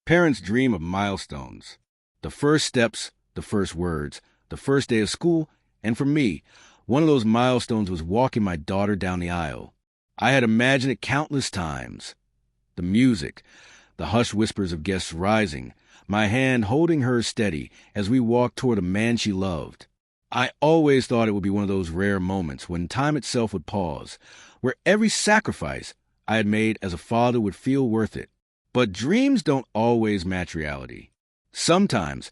Parents dream of milestones. The first steps, the first words, the first day of school, and for me, one of those milestones was walking my daughter down the aisle. I had imagined it countless times. The music, the hushed whispers of guests rising, my hand holding hers steady as we walked toward a man she loved. I always thought it would be one of those rare moments when time itself would pause, where every sacrifice I had made as a father would feel worth it. But dreams don't always match reality. Sometimes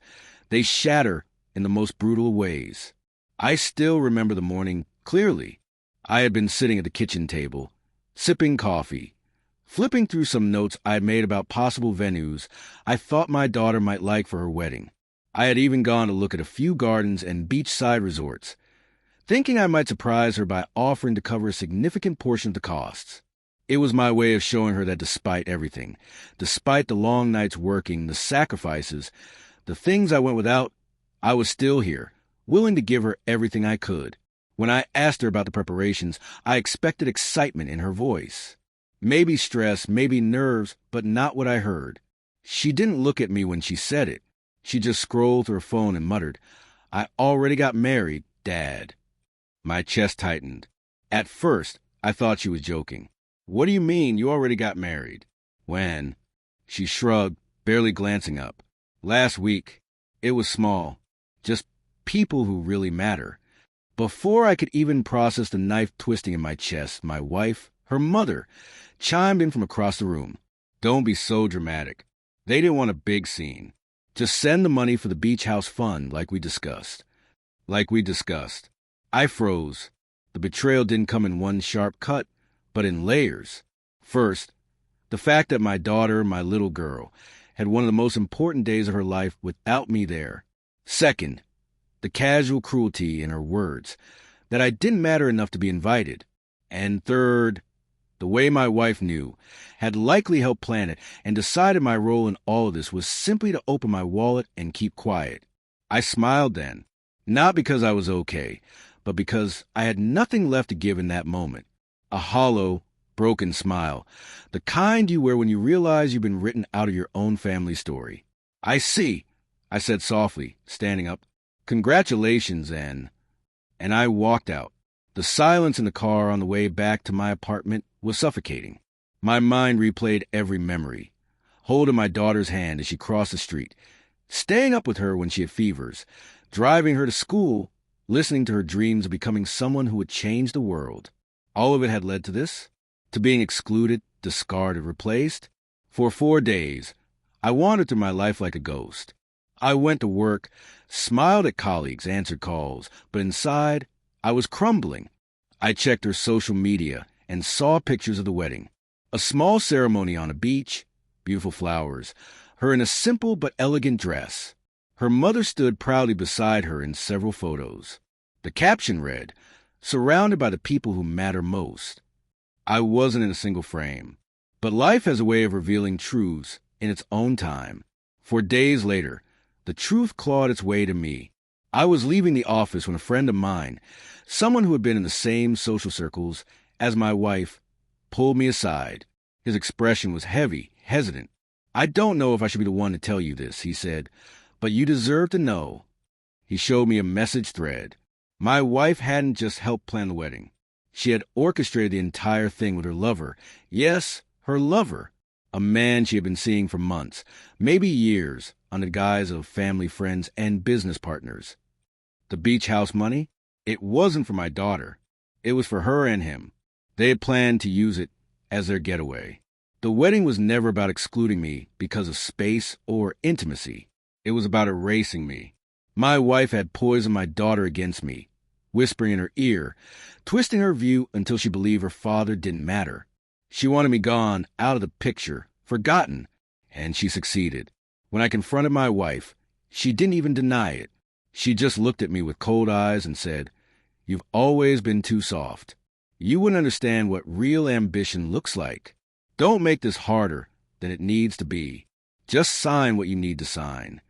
they shatter in the most brutal ways. I still remember the morning clearly. I had been sitting at the kitchen table, sipping coffee, flipping through some notes I had made about possible venues I thought my daughter might like for her wedding. I had even gone to look at a few gardens and beachside resorts, thinking I might surprise her by offering to cover a significant portion of the costs. It was my way of showing her that despite everything, despite the long nights working, the sacrifices, the things I went without, I was still here, willing to give her everything I could. When I asked her about the preparations, I expected excitement in her voice. Maybe stress, maybe nerves, but not what I heard. She didn't look at me when she said it. She just scrolled through her phone and muttered, "I already got married, Dad." My chest tightened. At first, I thought she was joking. "What do you mean you already got married?" "When?" She shrugged, barely glancing up. "Last week. It was small. Just people who really matter." Before I could even process the knife twisting in my chest, my wife, her mother, chimed in from across the room. "Don't be so dramatic. They didn't want a big scene. Just send the money for the beach house fund like we discussed." Like we discussed. I froze. The betrayal didn't come in one sharp cut, but in layers. First, the fact that my daughter, my little girl, had one of the most important days of her life without me there. Second, the casual cruelty in her words, that I didn't matter enough to be invited. And third, the way my wife knew, had likely helped plan it, and decided my role in all of this was simply to open my wallet and keep quiet. I smiled then, not because I was okay, but because I had nothing left to give in that moment. A hollow, broken smile, the kind you wear when you realize you've been written out of your own family story. "I see," I said softly, standing up. "Congratulations, and I walked out. The silence in the car on the way back to my apartment was suffocating. My mind replayed every memory, holding my daughter's hand as she crossed the street, staying up with her when she had fevers, driving her to school, listening to her dreams of becoming someone who would change the world. All of it had led to this, to being excluded, discarded, replaced. For 4 days, I wandered through my life like a ghost. I went to work, smiled at colleagues, answered calls, but inside, I was crumbling. I checked her social media and saw pictures of the wedding. A small ceremony on a beach, beautiful flowers, her in a simple but elegant dress. Her mother stood proudly beside her in several photos. The caption read, "Surrounded by the people who matter most." I wasn't in a single frame. But life has a way of revealing truths in its own time. 4 days later, the truth clawed its way to me. I was leaving the office when a friend of mine, someone who had been in the same social circles as my wife, pulled me aside. His expression was heavy, hesitant. "I don't know if I should be the one to tell you this," he said, "but you deserve to know." He showed me a message thread. My wife hadn't just helped plan the wedding. She had orchestrated the entire thing with her lover. Yes, her lover. A man she had been seeing for months, maybe years, under the guise of family, friends, and business partners. The beach house money? It wasn't for my daughter. It was for her and him. They had planned to use it as their getaway. The wedding was never about excluding me because of space or intimacy. It was about erasing me. My wife had poisoned my daughter against me, whispering in her ear, twisting her view until she believed her father didn't matter. She wanted me gone, out of the picture, forgotten, and she succeeded. When I confronted my wife, she didn't even deny it. She just looked at me with cold eyes and said, "You've always been too soft. You wouldn't understand what real ambition looks like. Don't make this harder than it needs to be. Just sign what you need to sign."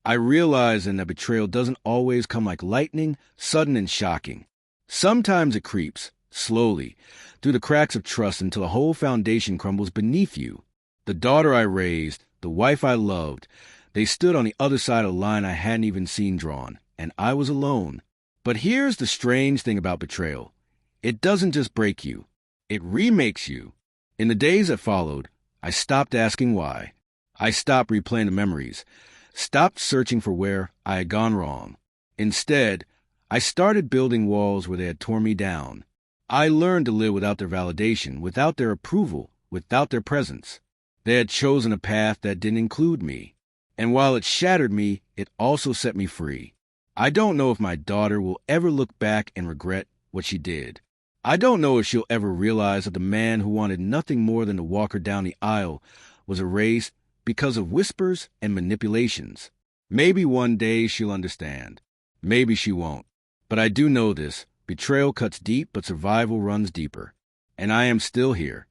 I realize then that betrayal doesn't always come like lightning, sudden and shocking. Sometimes it creeps, slowly, through the cracks of trust until a whole foundation crumbles beneath you. The daughter I raised, the wife I loved. They stood on the other side of the line I hadn't even seen drawn, and I was alone. But here's the strange thing about betrayal. It doesn't just break you. It remakes you. In the days that followed, I stopped asking why. I stopped replaying the memories, stopped searching for where I had gone wrong. Instead, I started building walls where they had torn me down. I learned to live without their validation, without their approval, without their presence. They had chosen a path that didn't include me. And while it shattered me, it also set me free. I don't know if my daughter will ever look back and regret what she did. I don't know if she'll ever realize that the man who wanted nothing more than to walk her down the aisle was erased because of whispers and manipulations. Maybe one day she'll understand. Maybe she won't. But I do know this. Betrayal cuts deep, but survival runs deeper. And I am still here.